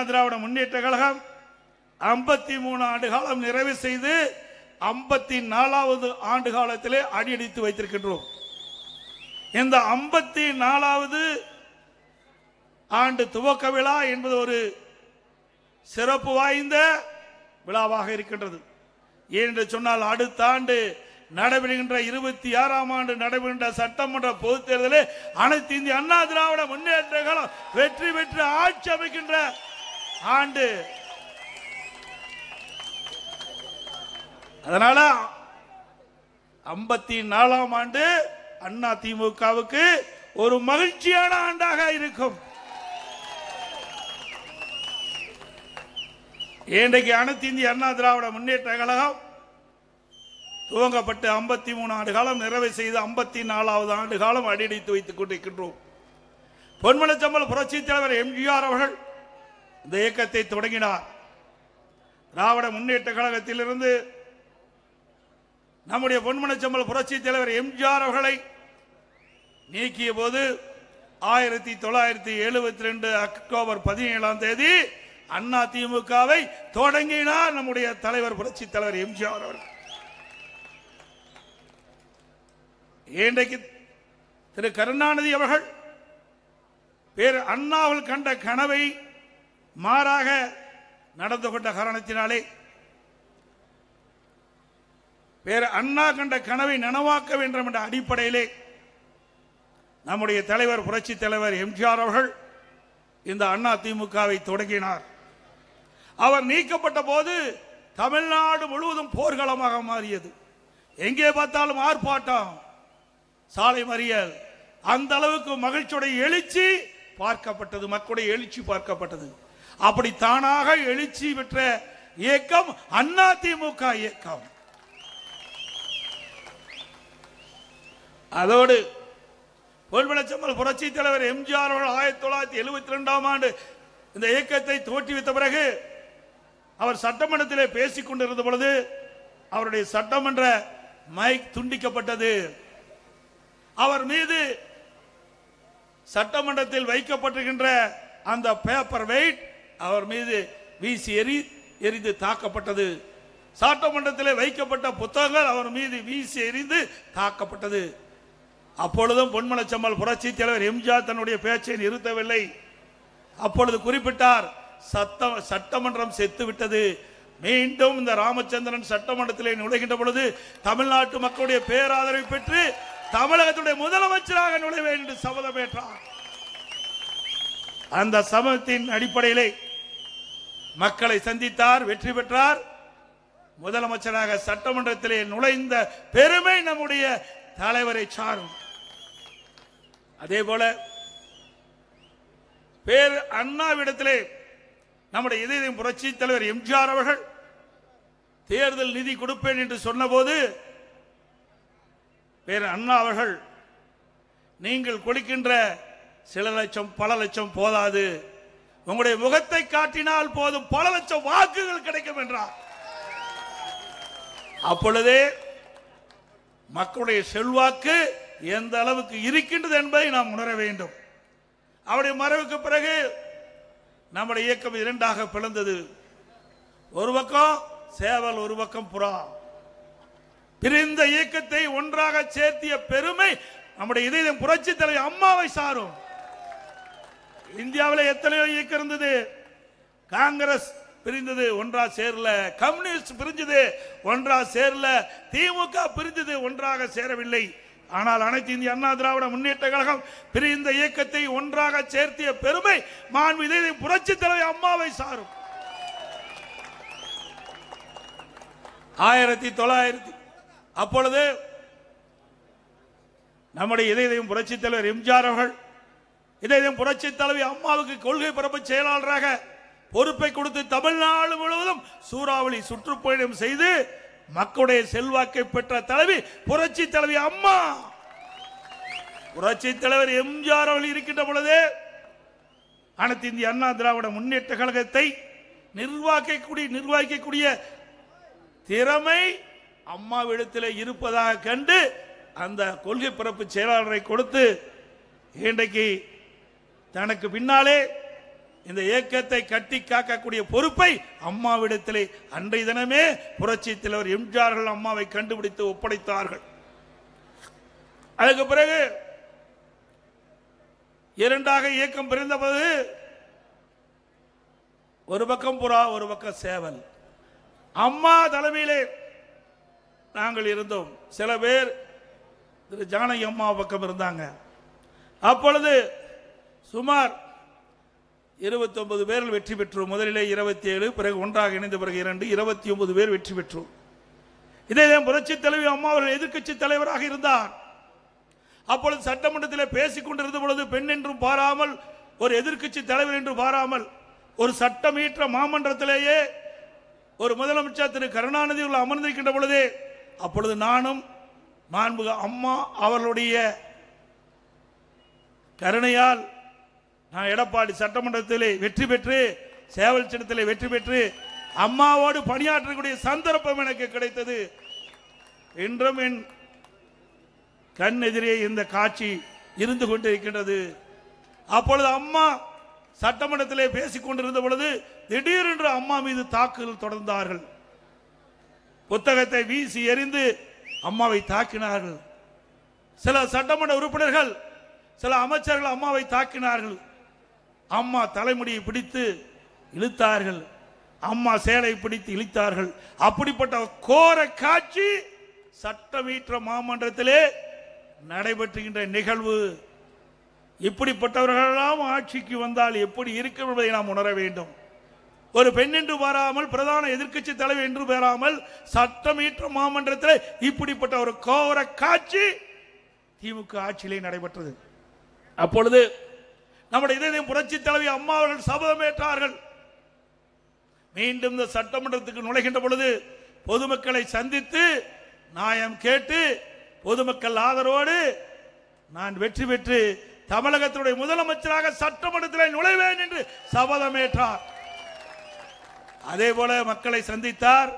திராவிட முன்னேற்ற கழகம் 53 ஆண்டு காலம் நிறைவு செய்து 54வது ஆண்டு காலத்திலே அடியெடுத்து வைத்திருக்கின்றோம். இந்த 54வது ஆண்டு துவக்க விழா என்பது ஒரு சிறப்பு வாய்ந்த விழாவாக இருக்கின்றது. ஏனென்று சொன்னால் அடுத்த ஆண்டு நடைபெறுகின்ற 26ஆம் ஆண்டு நடைபெறுகின்ற சட்டமன்ற பொதுத் தேர்தலில் அனைத்து இந்திய அண்ணா திராவிட முன்னேற்ற கழகம் வெற்றி பெற்று ஆட்சி அமைக்கின்ற ஆண்டு. அதனால 54ஆம் ஆண்டு அண்ணா திமுகவுக்கு ஒரு மகிழ்ச்சியான ஆண்டாக இருக்கும். இன்றைக்கு அனைத்து இந்திய அண்ணா திராவிட முன்னேற்ற கழகம் துவங்கப்பட்டு 53 ஆண்டு காலம் நிறைவு செய்து 54வது ஆண்டு காலம் அடியெடுத்து வைத்துக் கொண்டிருக்கின்றோம். பொன்மனச்சம்பல் புரட்சி தலைவர் எம்ஜிஆர் அவர்கள் இந்த இயக்கத்தை தொடங்கினார். திராவிட முன்னேற்ற கழகத்திலிருந்து நம்முடைய பொன்மனச்சம்பல் புரட்சி தலைவர் எம்ஜிஆர் அவர்களை நீக்கிய போது 1972 அக்டோபர் 17ஆம் தேதி அண்ணா திமுகவை தொடங்கினார் நம்முடைய தலைவர் புரட்சி தலைவர் எம்ஜிஆர் அவர்கள். இன்றைக்கு திரு கருணாநிதி அவர்கள் பேர் அண்ணாவில் கண்ட கனவை மாறாக நடந்து கொண்ட காரணத்தினாலே பேர் அண்ணா கண்ட கனவை நனவாக்க வேண்டும் என்ற அடிப்படையிலே நம்முடைய தலைவர் புரட்சி தலைவர் எம்ஜிஆர் அவர்கள் இந்த அண்ணா திமுகவை தொடங்கினார். அவர் நீக்கப்பட்ட போது தமிழ்நாடு முழுவதும் போர்க்களமாக மாறியது. எங்கே பார்த்தாலும் ஆர்ப்பாட்டம், சாலை மறியல், அந்த அளவுக்கு மகிழ்ச்சியுடைய எழுச்சி பார்க்கப்பட்டது, மக்களுடைய எழுச்சி பார்க்கப்பட்டது. அப்படி தானாக எழுச்சி பெற்ற இயக்கம் அண்ணா திமுக இயக்கம். அதோடு பொன்மனச்சம்பல் புரட்சி தலைவர் எம்ஜிஆர் அவர்கள் 1972ஆம் ஆண்டு இந்த இயக்கத்தை தோற்றுவித்த பிறகு அவர் சட்டமன்றத்திலே பேசிக் கொண்டிருந்த பொழுது அவருடைய சட்டமன்ற மைக் துண்டிக்கப்பட்டது. அவர் மீது சட்டமன்றத்தில் வைக்கப்பட்டிருக்கின்ற அந்த பேப்பர் வெயிட் அவர் மீது வீசி எரிந்து தாக்கப்பட்டது. சட்டமன்றத்தில் வைக்கப்பட்ட புத்தகங்கள் அவர் மீது வீசி எறிந்து தாக்கப்பட்டது. அப்பொழுதும் பொன்மனச்சம்பல் புரட்சி தலைவர் எம்ஜிஆர் தன்னுடைய பேச்சை நிறுத்தவில்லை. அப்பொழுது குறிப்பிட்டார், சட்டமன்றம் செத்துவிட்டது. மீண்டும் இந்த ராமச்சந்திரன் சட்டமன்றத்திலே நுழைகின்ற பொழுது தமிழ்நாட்டு மக்களுடைய பேராதரவை பெற்று தமிழகத்துடைய முதலமைச்சராக நுழைவேன் என்று சபதம் ஏற்றார். அந்த சபதத்தின் அடிப்படையிலே மக்களை சந்தித்தார், வெற்றி பெற்றார். முதலமைச்சராக சட்டமன்றத்திலே நுழைந்த பெருமை நம்முடைய தலைவரை சாரும். அதே போல பேர் அண்ணாவிடத்திலே நம்முடைய இதயம் புரட்சி தலைவர் எம்ஜிஆர் அவர்கள் தேர்தல் நிதி கொடுப்பேன் என்று சொன்னபோது பேர் அண்ணா அவர்கள், நீங்கள் கொடுக்கின்ற சில லட்சம் பல லட்சம் போதாது, உங்களுடைய முகத்தை காட்டினால் போதும், பல லட்சம் வாக்குகள் கிடைக்கும் என்றார். அப்பொழுதே மக்களுடைய செல்வாக்கு எந்த அளவுக்கு இருக்கின்றது என்பதை நாம் உணர வேண்டும். அவருடைய மறைவுக்கு பிறகு நம்முடைய இயக்கம் இரண்டாக பிளந்தது. ஒரு பக்கம் சேவல், ஒரு பக்கம் புறா. பிரிந்த இயக்கத்தை ஒன்றாக சேர்த்திய பெருமை நம்முடைய இதயம் புரட்சி தலைவர் அம்மாவை சாரும். இந்தியாவில் எத்தனையோ இயக்கம் இருந்தது. காங்கிரஸ் பிரிந்தது, ஒன்றா சேரல. கம்யூனிஸ்ட் பிரிஞ்சது, ஒன்றா சேரல. திமுக பிரிஞ்சது, ஒன்றாக சேரவில்லை. ஆனால் அனைத்து இந்திய அண்ணா திராவிட முன்னேற்ற கழகம் பிரிந்த இயக்கத்தை ஒன்றாக சேர்த்திய பெருமை மாண்பு இதயம் புரட்சி தலைவர் அம்மாவை சாரும். 1900 அப்பொழுது நம்முடைய இதயம் புரட்சி தலைவர் எம்ஜிஆர் அவர்கள் இதயம் புரட்சி தலைவி அம்மாவுக்கு கொள்கை பரப்பு செயலாளராக பொறுப்பை கொடுத்து தமிழ்நாடு முழுவதும் சூறாவளி சுற்றுப்பயணம் செய்து மக்களுடைய செல்வாக்கை பெற்ற தலைவி புரட்சி தலைவி அம்மா. புரட்சி தலைவர் எம்ஜிஆர் அவர்கள் இருக்கின்ற பொழுது அனைத்து இந்திய அண்ணா திராவிட முன்னேற்ற கழகத்தை நிர்வகிக்கக்கூடிய திறமை அம்மாவிடத்தில் இருப்பதாக கண்டு அந்த கொள்கை பரப்பு செயலாளரை கொடுத்து இன்றைக்கு தனக்கு பின்னாலே இந்த இயக்கத்தை கட்டி காக்கக்கூடிய பொறுப்பை அம்மாவிடத்திலே அன்றைய தினமே புரட்சி தலைவர் எம்ஜிஆர் அம்மாவை கண்டுபிடித்து ஒப்படைத்தார்கள். அதுக்கு பிறகு இரண்டாக இயக்கம் பிறந்தபோது ஒரு பக்கம் புறா, ஒரு பக்கம் சேவல். அம்மா தலைமையிலே நாங்கள் இருந்தோம். சில பேர் திரு ஜானகி அம்மா பக்கம் இருந்தாங்க. அப்பொழுது சுமார் 29 பேர்கள் வெற்றி பெற்றோம். முதலிலே 27, பிறகு ஒன்றாக இணைந்த பிறகு 2, 29 பேர் வெற்றி பெற்றோம். இதே புரட்சி தலைவி அம்மா அவர்கள் எதிர்க்கட்சி தலைவராக இருந்தார். அப்பொழுது சட்டமன்றத்தில் பேசிக் கொண்டிருந்த பொழுது பெண் என்றும் பாராமல், ஒரு எதிர்க்கட்சி தலைவர் என்று பாராமல், ஒரு சட்டமீற்ற மாமன்றத்திலேயே ஒரு முதலமைச்சர் திரு கருணாநிதி அவர்கள் அமர்ந்திருக்கின்ற பொழுதே, அப்பொழுது நானும் மாண்புமிகு அம்மா அவர்களுடைய கருணையால் நான் எடப்பாடி சட்டமன்றத்திலே வெற்றி பெற்று, சேவல் சின்னத்திலே வெற்றி பெற்று அம்மாவோடு பணியாற்றக்கூடிய சந்தர்ப்பம் எனக்கு கிடைத்தது. இன்றும் என் கண் எதிரே இந்த காட்சி இருந்து கொண்டிருக்கின்றது. அப்பொழுது அம்மா சட்டமன்றத்திலே பேசிக் கொண்டிருந்த பொழுது திடீரென்று அம்மா மீது தாக்குதல் தொடர்ந்தார்கள். புத்தகத்தை வீசி எறிந்து அம்மாவை தாக்கினார்கள். சில சட்டமன்ற உறுப்பினர்கள், சில அமைச்சர்கள் அம்மாவை தாக்கினார்கள். அம்மா தலைமுடியை பிடித்து இழுத்தார்கள். அம்மா சேலை பிடித்து இழுத்தார்கள். அப்படிப்பட்ட கோர காட்சி சட்டமீற்ற மாமன்றத்திலே நடைபெற்றுகின்ற நிகழ்வு. இப்படிப்பட்டவர்களெல்லாம் ஆட்சிக்கு வந்தால் எப்படி இருக்கும் என்பதை நாம் உணர வேண்டும். ஒரு பெண் என்று பாராமல், பிரதான எதிர்க்கட்சி தலைவர் என்று பாராமல், சட்டமீற்ற மாமன்றத்தில் இப்படிப்பட்ட ஒரு கோர காட்சி திமுக ஆட்சியிலே நடைபெற்றது. அப்பொழுது நம்முடைய இதயம் புரட்சி தலைவி அம்மா அவர்கள் சபதமேற்றார்கள். மீண்டும் இந்த சட்டமன்றத்துக்கு நுழைகின்ற பொழுது பொதுமக்களை சந்தித்து நியாயம் கேட்டு பொதுமக்கள் ஆதரவோடு நான் வெற்றி பெற்று தமிழகத்தினுடைய முதலமைச்சராக சட்டமன்றத்தில் நுழைவேன் என்று சபதமேற்றார். அதே போல மக்களை சந்தித்தார்,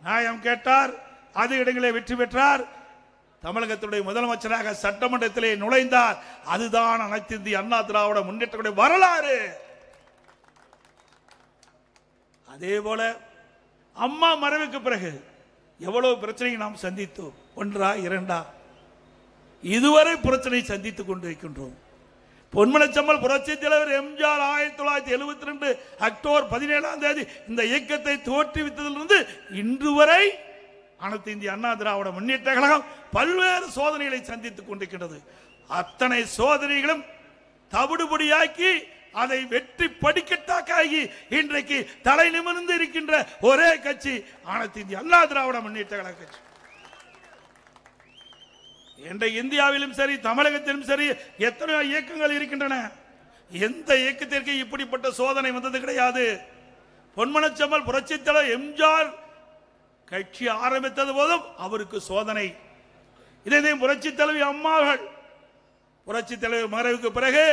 நியாயம் கேட்டார், அது இடங்களே வெற்றி பெற்றார். தமிழகத்தினுடைய முதலமைச்சராக சட்டமன்றத்திலே நுழைந்தார். அதுதான் அனைத்து இந்திய அண்ணா திராவிட முன்னேற்ற வரலாறு. அதே போல அம்மா மறைவுக்கு பிறகு எவ்வளவு பிரச்சனையை நாம் சந்தித்தோம். ஒன்றா இரண்டா, இதுவரை பிரச்சனை சந்தித்துக் கொண்டிருக்கின்றோம். பொன்மனச்செம்மல் புரட்சி தலைவர் எம்ஜிஆர் 1972 அக்டோபர் 17 இந்த இயக்கத்தை தோற்றுவித்ததிலிருந்து இன்று வரை அனைத்து இந்திய அண்ணா திராவிட முன்னேற்ற கழகம் பல்வேறு சோதனைகளை சந்தித்துக் கொண்டிருக்கின்றது. அத்தனை சோதனைகளும் தவிடுபடியாக்கி அதை வெற்றி படிக்கட்டாக்கி இன்றைக்கு தலை நிமிர்ந்து இருக்கின்ற ஒரே கட்சி அனைத்து இந்திய அண்ணா திராவிட முன்னேற்ற கழக கட்சி. இன்றைக்கு இந்தியாவிலும் சரி தமிழகத்திலும் சரி எத்தனையோ இயக்கங்கள் இருக்கின்றன. எந்த இயக்கத்திற்கு இப்படிப்பட்ட சோதனை வந்தது கிடையாது. பொன்மனச்செம்மல் புரட்சி தலைவர் எம்ஜிஆர் கட்சி ஆரம்பித்தது போதும் அவருக்கு சோதனை. இதே புரட்சி தலைவி அம்மாவர்கள் புரட்சி தலைவர் மறைவுக்கு பிறகு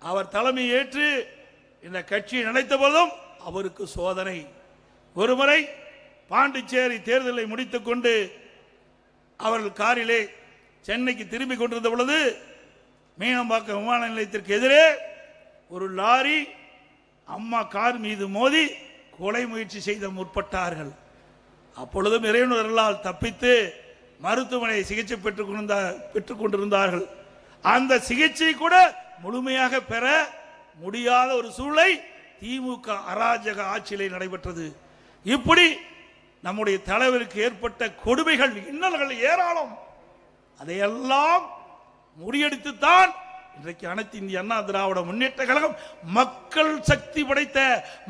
அவர் தலைமை ஏற்று இந்த கட்சியை நடத்த போதும் அவருக்கு சோதனை. ஒருமுறை பாண்டிச்சேரி தேர்தலை முடித்துக் கொண்டு அவர்கள் காரிலே சென்னைக்கு திரும்பிக் கொண்டிருந்த பொழுது மீனம்பாக்கம் விமான நிலையத்திற்கு எதிரே ஒரு லாரி அம்மா கார் மீது மோதி கொலை முயற்சி செய்த முற்பட்டார்கள். அப்பொழுதும் இறைவனர்களால் தப்பித்து மருத்துவமனை சிகிச்சை பெற்றுக் கொண்டிருந்தார்கள். அந்த சிகிச்சை கூட முழுமையாக பெற முடியாத ஒரு சூழலை திமுக அராஜக ஆட்சியிலே நடைபெற்றது. இப்படி நம்முடைய தலைவருக்கு ஏற்பட்ட கொடுமைகள், இன்னல்கள் ஏராளம். அதையெல்லாம் முறியடித்துத்தான் இன்றைக்கு அனைத்து இந்திய அண்ணா திராவிட முன்னேற்ற கழகம் மக்கள் சக்தி படைத்த,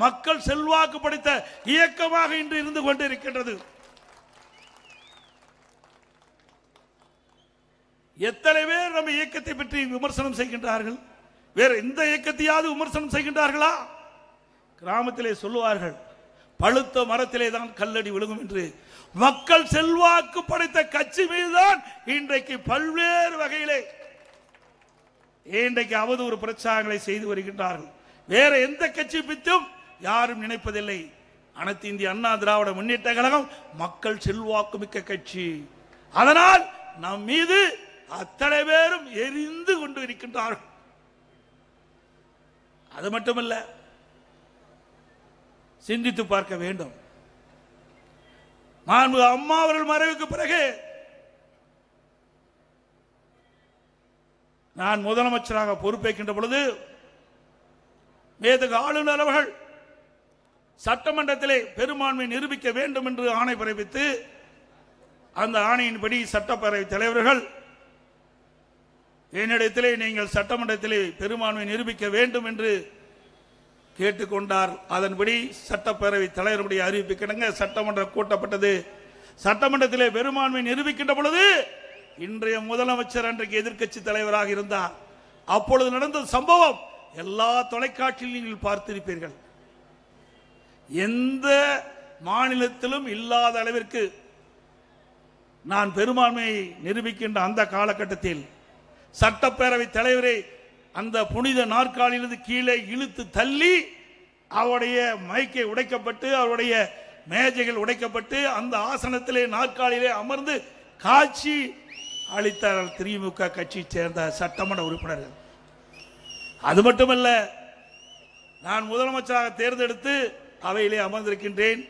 மக்கள் செல்வாக்கு படைத்த இயக்கமாக இன்று இருந்து கொண்டிருக்கின்றது. எத்தனை பேர் நம்ம இயக்கத்தை பற்றி விமர்சனம் செய்கின்றார்கள்? வேற எந்த இயக்கத்தையாவது விமர்சனம் செய்கின்றார்களா? கிராமத்திலே சொல்லுவார்கள், பழுத்த மரத்திலே தான் கல்லடி விழுகும் என்று. மக்கள் செல்வாக்கு படைத்த கட்சி மீதுதான் இன்றைக்கு பல்வேறு வகையிலே இன்றைக்கு அவதூறு பிரச்சாரங்களை செய்து வருகின்றார்கள். வேற எந்த கட்சி பற்றியும் யாரும் நினைப்பதில்லை. அனைத்து இந்திய அண்ணா திராவிட முன்னேற்ற கழகம் மக்கள் செல்வாக்கு மிக்க கட்சி. அதனால் நம் மீது அத்தனை பேரும் எரிந்து கொண்டு இருக்கின்றார்கள். அது மட்டுமல்ல, சிந்தித்து பார்க்க வேண்டும். அம்மா அவர்கள் மறைவுக்கு பிறகு நான் முதலமைச்சராக பொறுப்பேற்கின்ற பொழுது மேதகு ஆளுநர் அவர்கள் சட்டமன்றத்திலே பெரும்பான்மை நிரூபிக்க வேண்டும் என்று ஆணை பிறப்பித்து, அந்த ஆணையின்படி சட்டப்பேரவை தலைவர்கள் என்னிடத்திலே நீங்கள் சட்டமன்றத்திலே பெரும்பான்மை நிரூபிக்க வேண்டும் என்று கேட்டுக்கொண்டார். அதன்படி சட்டப்பேரவை தலைவருடைய அறிவிப்பு கிடங்க சட்டமன்றம் கூட்டப்பட்டது. சட்டமன்றத்திலே பெரும்பான்மை நிரூபிக்கின்ற பொழுது இன்றைய முதலமைச்சர் அன்றைக்கு எதிர்க்கட்சி தலைவராக இருந்தார். அப்பொழுது நடந்த சம்பவம் எல்லா தொலைக்காட்சியில் நீங்கள் பார்த்திருப்பீர்கள். எந்த மாநிலத்திலும் இல்லாத அளவிற்கு நான் பெரும்பான்மையை நிரூபிக்கின்ற அந்த காலகட்டத்தில் சட்டப்பேரவை தலைவரை அந்த புனித நாற்காலியிலிருந்து கீழே இழுத்து தள்ளி அவருடைய மைக்கை உடைக்கப்பட்டு அவருடைய மேஜைகள் உடைக்கப்பட்டு அந்த ஆசனத்திலே நாற்காலியிலே அமர்ந்து காட்சி அளித்தார்கள் திமுக கட்சியை சேர்ந்த சட்டமன்ற உறுப்பினர்கள். அது மட்டுமல்ல, நான் முதலமைச்சராக தேர்ந்தெடுத்து அவையிலே அமர்ந்திருக்கின்றேன்.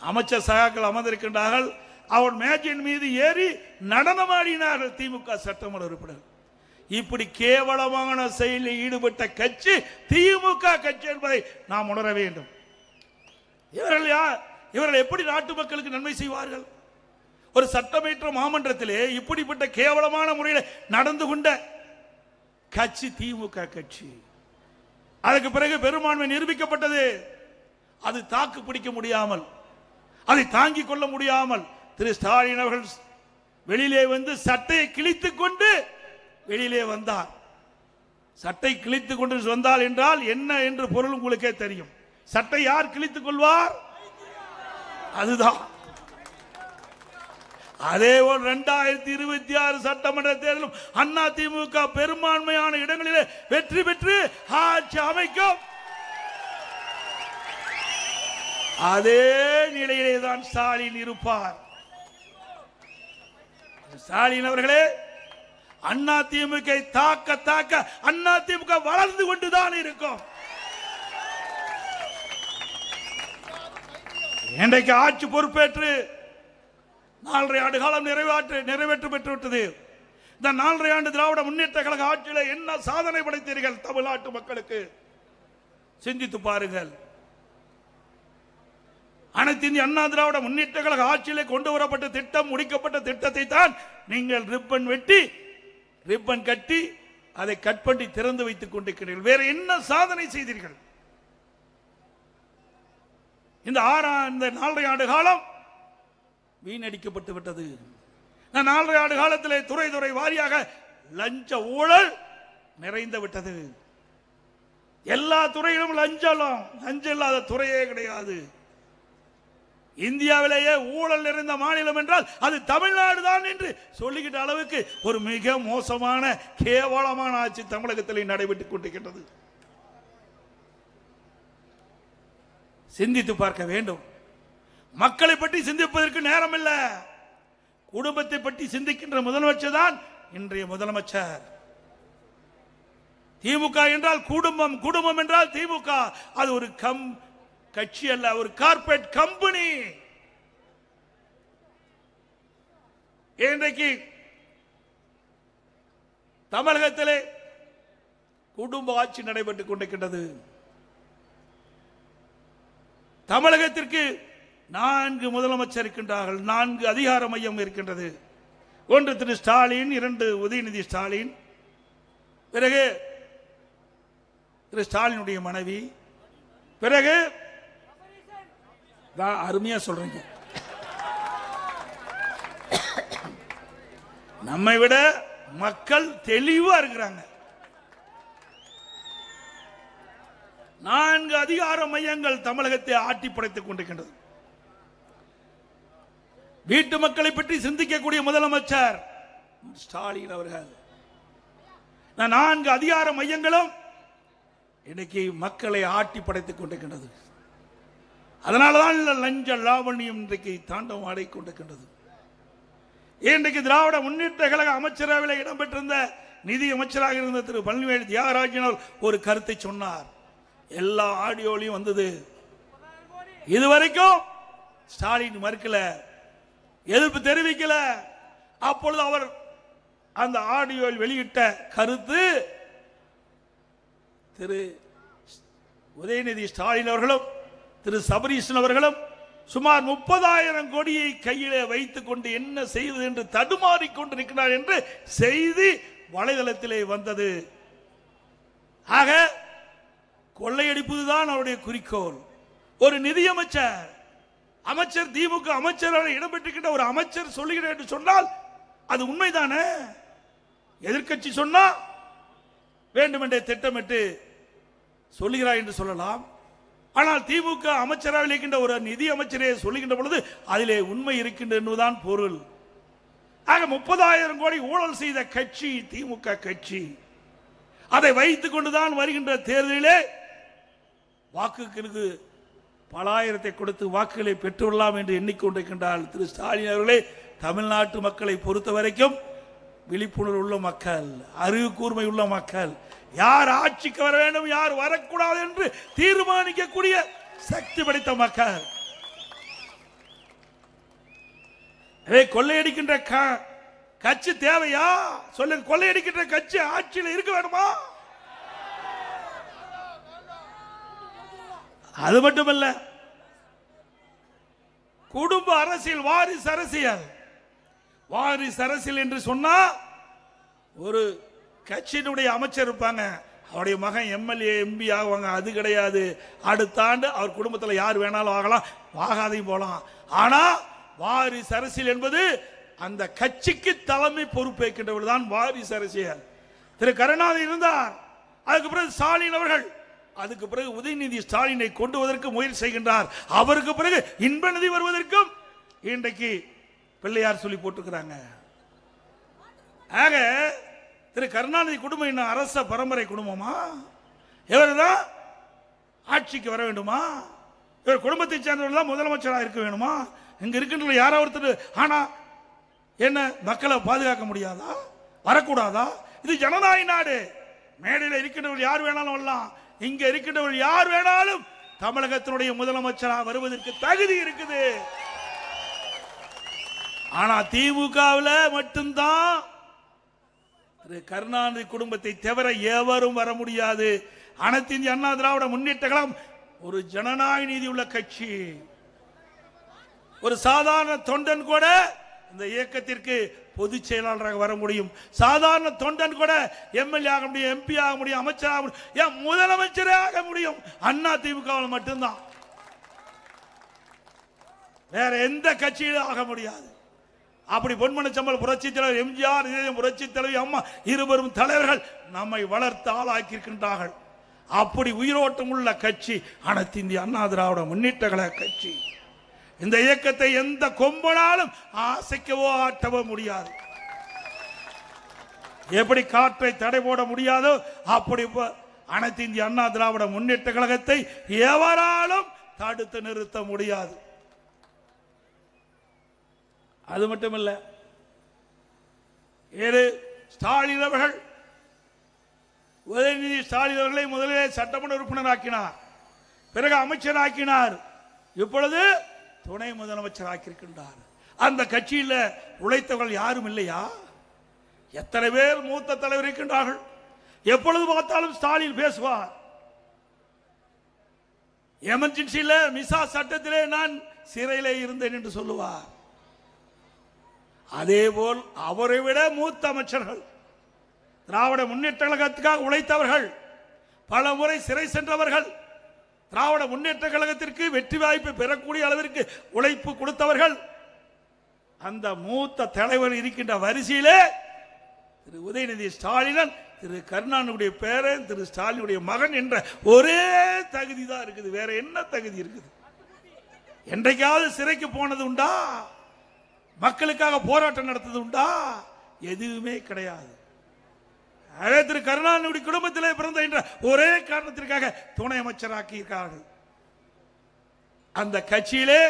அமைச்சர் சகாக்கள் அமர்ந்திருக்கின்றார்கள். அவர் மேஜையின் மீது ஏறி நடனமாடினார்கள் திமுக சட்டமன்ற உறுப்பினர். இப்படி கேவலமான செயலில் ஈடுபட்ட கட்சி திமுக கட்சி என்பதை நாம் உணர வேண்டும். இவர்கள் எப்படி நாட்டு மக்களுக்கு நன்மை செய்வார்கள்? ஒரு சட்டமன்ற மாமன்றத்திலே இப்படிப்பட்ட கேவலமான முறையில் நடந்து கொண்ட கட்சி திமுக கட்சி. அதுக்கு பிறகு பெரும்பான்மை நிரூபிக்கப்பட்டது. அது தாக்கு பிடிக்க முடியாமல், அதை தாங்கிக் கொள்ள முடியாமல் திரு ஸ்டாலின் அவர்கள் வெளியிலே வந்து சட்டையை கிழித்துக் கொண்டு வெளியிலே வந்தார். சட்டை கிழித்துக் கொண்டு வந்தால் என்றால் என்ன என்று பொருள் உங்களுக்கே தெரியும். சட்டை யார் கிழித்துக் கொள்வார்? அதுதான். அதேபோல் 2026 சட்டமன்ற தேர்தலும் அண்ணா திமுக பெரும்பான்மையான இடங்களிலே வெற்றி பெற்று ஆட்சி அமைக்கும். அதே நிலையிலே தான் ஸ்டாலின் இருப்பார். ஸ்டாலின் அவர்களே, அண்ணா திமுக தாக்க தாக்க அண்ணா திமுக வளர்ந்து கொண்டுதான் இருக்கும். இன்றைக்கு ஆட்சி பொறுப்பேற்று 4.5 ஆண்டு காலம் நிறைவேற்று பெற்றுவிட்டது. இந்த 4.5 ஆண்டு திராவிட முன்னேற்ற கழக ஆட்சியில என்ன சாதனை படைத்தீர்கள் தமிழ்நாட்டு மக்களுக்கு சிந்தித்து பாருங்கள். அனைத்து இந்திய அண்ணா திராவிட முன்னேற்ற கழக ஆட்சியிலே கொண்டு வரப்பட்ட திட்டம், முடிக்கப்பட்ட திட்டத்தை தான் நீங்கள் ரிப்பன் கட்டி அதை கட் பண்ணி திறந்து வைத்துக் கொண்டிருக்கிறீர்கள். வேற என்ன சாதனை செய்தீர்கள்? இந்த 4.5 ஆண்டு காலம் வீணடிக்கப்பட்டு விட்டது. 4.5 ஆண்டு காலத்திலே துறை வாரியாக லஞ்ச ஊழல் நிறைந்து விட்டது. எல்லா துறையிலும் லஞ்சம் இல்லாத துறையே கிடையாது. இந்தியாவிலேயே ஊழல் நிறைந்த மாநிலம் என்றால் அது தமிழ்நாடு தான் என்று சொல்லிக்கிட்ட அளவுக்கு ஒரு மிக மோசமான கேவலமான ஆட்சி தமிழகத்தில் நடைபெற்றுக் கொண்டிருக்கின்றது. சிந்தித்து பார்க்க வேண்டும். மக்களை பற்றி சிந்திப்பதற்கு நேரம் இல்லை. குடும்பத்தை பற்றி சிந்திக்கின்ற முதலமைச்சர் தான் இன்றைய முதலமைச்சர். திமுக என்றால் குடும்பம், குடும்பம் என்றால் திமுக. அது ஒரு கட்சி அல்ல, ஒரு கார்ப்பரேட் கம்பெனி. இன்றைக்கு தமிழகத்திலே குடும்ப ஆட்சி நடைபெற்றுக் கொண்டிருக்கின்றது. தமிழகத்திற்கு 4 முதலமைச்சர் இருக்கின்றார்கள், 4 அதிகார மையம் இருக்கின்றது. ஒன்று திரு ஸ்டாலின், 2 உதயநிதி ஸ்டாலின், பிறகு திரு ஸ்டாலினுடைய மனைவி, பிறகு அருமையா சொல்றீங்க, நம்மை விட மக்கள் தெளிவா இருக்கிறாங்க. 4 அதிகார மையங்கள் தமிழகத்தை ஆட்டி படைத்துக் கொண்டிருக்கின்றது. வீட்டு மக்களை பற்றி சிந்திக்கக்கூடிய முதலமைச்சர் ஸ்டாலின் அவர்கள். 4 அதிகார மையங்களும் இன்னைக்கு மக்களை ஆட்டி படைத்துக் கொண்டிருக்கின்றது. அதனால்தான் லஞ்ச லாவண்யம் இன்றைக்கு தாண்டவம் ஆடிக் கொண்டிருக்கின்றது. இன்றைக்கு திராவிட முன்னேற்ற கழக அமைச்சரவையில் இடம்பெற்றிருந்த நிதி அமைச்சராக இருந்த திரு பழனிவேல் தியாகராஜன் ஒரு கருத்தை சொன்னார். எல்லா ஆடியோலையும் வந்தது. இதுவரைக்கும் ஸ்டாலின் மறுக்கல, எதிர்ப்பு தெரிவிக்கல. அப்பொழுது அவர் அந்த ஆடியோவில் வெளியிட்ட கருத்து, திரு உதயநிதி ஸ்டாலின் அவர்களும் திரு சபரீசன் அவர்களும் சுமார் 30,000 கோடியை கையிலே வைத்துக் கொண்டு என்ன செய்வது என்று தடுமாறிக் கொண்டிருக்கிறார் என்று செய்தி வலைதளத்திலே வந்தது. ஆக கொள்ளையடிப்பதுதான் அவருடைய குறிக்கோள். ஒரு நிதியமைச்சர், அமைச்சர், திமுக அமைச்சர் இடம்பெற்றிருக்கின்ற ஒரு அமைச்சர் சொல்லுகிறார் என்று சொன்னால் அது உண்மைதானே? எதிர்க்கட்சி சொன்னா வேண்டுமென்றே திட்டமிட்டு சொல்லுகிறார் என்று சொல்லலாம். ஆனால் திமுக அமைச்சராக இருக்கின்ற ஒரு நிதி அமைச்சரே சொல்லுகின்ற பொழுது அதிலே உண்மை இருக்கின்ற என்பதுதான் பொருள். ஆக 30,000 கோடி ஊழல் செய்த கட்சி திமுக கட்சி. அதை வைத்துக் கொண்டுதான் வருகின்ற தேர்தலிலே வாக்குக்கு பல ஆயிரத்தை கொடுத்து வாக்குகளை பெற்றுள்ளலாம் என்று எண்ணிக்கொண்டிருக்கின்றார் திரு ஸ்டாலின் அவர்களே. தமிழ்நாட்டு மக்களை பொறுத்த வரைக்கும் விழிப்புணர்வு உள்ள மக்கள், அறிவு கூர்மை உள்ள மக்கள், யார் ஆட்சிக்கு வர வேண்டும் யார் வரக்கூடாது என்று தீர்மானிக்கக்கூடிய சக்தி படைத்த மக்கள். கொள்ளையடிக்கின்ற கட்சி தேவையா? சொல்லுங்க. கொள்ளையடிக்கின்ற கட்சி ஆட்சியில் இருக்க வேணுமா? அது மட்டுமல்ல, குடும்ப அரசியல், வாரிசு அரசியல். வாரிசு அரசியல் என்று சொன்னா ஒரு கட்சியினுடைய அமைச்சர் இருப்பாங்க, அவருடைய மகன் எம்எல்ஏ எம்பி ஆகுவாங்க. அது கிடையாது. அடுத்த ஆண்டு அவர் குடும்பத்தில் யார் வேணாலும் ஆகலாம், ஆகாதையும் போகலாம். ஆனா வாரிசு அரசியல் என்பது அந்த கட்சிக்கு தலைமை பொறுப்பேற்கின்றவர் தான் வாரிசு அரசியல். திரு கருணாநிதி இருந்தார், அதுக்கு பிறகு ஸ்டாலின் அவர்கள், அதுக்கு பிறகு உதயநிதி ஸ்டாலினை கொண்டு வருவதற்கு முயற்சி செய்கின்றார். அவருக்கு பிறகு இன்ப நிதி வருவதற்கும் இன்றைக்கு பிள்ளையார் சொல்லி போட்டுக்கிறாங்க. ஆக திரு கருணாநிதி குடும்பம் என்ன அரச பரம்பரை குடும்பமா? இவர்தான் ஆட்சிக்கு வர வேண்டுமா? இவர் குடும்பத்தை சேர்ந்தவர்கள் முதலமைச்சராக இருக்க வேணுமா? இங்க இருக்கின்ற யாராவது ஆனா என்ன மக்களை பாதுகாக்க முடியாதா? வரக்கூடாதா? இது ஜனநாயக நாடு. மேடையில் இருக்கின்றவர்கள் யார் வேணாலும் வரலாம். இங்க இருக்கின்றவர்கள் யார் வேணாலும் தமிழகத்தினுடைய முதலமைச்சராக வருவதற்கு தகுதி இருக்குது. ஆனா திமுகவில் மட்டும்தான் கருணாநிதி குடும்பத்தை தவிர எவரும் வர முடியாது. அனைத்து இந்திய அண்ணா திராவிட முன்னேற்ற கழகம் ஒரு ஜனநாயக நீதி உள்ள கட்சி. ஒரு சாதாரண தொண்டன் கூட இந்த இயக்கத்திற்கு பொதுச் செயலாளராக வர முடியும். சாதாரண தொண்டன் கூட எம்எல்ஏ ஆக முடியும், எம்பி ஆக முடியும், அமைச்சர் ஆக முடியும், ஏன் முதலமைச்சரே ஆக முடியும். அண்ணா திமுகவில் மட்டும்தான், வேற எந்த கட்சியிலும் ஆக முடியாது. அப்படி பொன்மனச்சம்பல் புரட்சி தலைவர் எம்ஜிஆர், புரட்சி தலைவி அம்மா இருவரும் தலைவர்கள் நம்மை வளர்த்து ஆளாக்கியிருக்கின்றார்கள். அப்படி உயிரோட்டம் உள்ள கட்சி அனைத்து இந்திய அண்ணா திராவிட முன்னேற்ற கழக கட்சி. இந்த இயக்கத்தை எந்த கொம்பனாலும் அசைக்கவோ ஆட்டவோ முடியாது. எப்படி காற்றை தடை போட முடியாதோ அப்படி அனைத்து இந்திய அண்ணா திராவிட முன்னேற்ற கழகத்தை எவராலும் தடுத்து நிறுத்த முடியாது. அது மட்டுமல்ல, ஸ்டாலின் அவர்கள் உதயநிதி ஸ்டாலின் அவர்களை முதலிலே சட்டமன்ற உறுப்பினர் ஆக்கினார், பிறகு அமைச்சர் ஆக்கினார், இப்பொழுது துணை முதலமைச்சர் ஆக்கியிருக்கின்றார். அந்த கட்சியில் உழைத்தவர்கள் யாரும் இல்லையா? எத்தனை பேர் மூத்த தலைவர் இருக்கின்றார்கள். எப்பொழுது பார்த்தாலும் ஸ்டாலின் பேசுவார். எமர்ஜென்சியில் மிசா சட்டத்திலே நான் சிறையிலே இருந்தேன் என்று சொல்லுவார். அதேபோல் அவரை விட மூத்த அமைச்சர்கள், திராவிட முன்னேற்ற கழகத்துக்காக உழைத்தவர்கள், பல முறை சிறை சென்றவர்கள், திராவிட முன்னேற்ற கழகத்திற்கு வெற்றி வாய்ப்பு பெறக்கூடிய அளவிற்கு உழைப்பு கொடுத்தவர்கள், அந்த மூத்த தலைவர் இருக்கின்ற வரிசையிலே திரு உதயநிதி ஸ்டாலின், திரு கருணாநிதியுடைய பேரன், திரு ஸ்டாலினுடைய மகன் என்ற ஒரே தகுதி தான் இருக்குது. வேற என்ன தகுதி இருக்குது? என்றைக்காவது சிறைக்கு போனது உண்டா? மக்களுக்காக போராட்டம் நடத்தது உண்டா? எதுவுமே கிடையாது. திரு கருணாநிதி குடும்பத்திலே பிறந்த என்ற ஒரே காரணத்திற்காக துணை அமைச்சராக்கியிருக்கிறார்கள். அந்த கட்சியிலே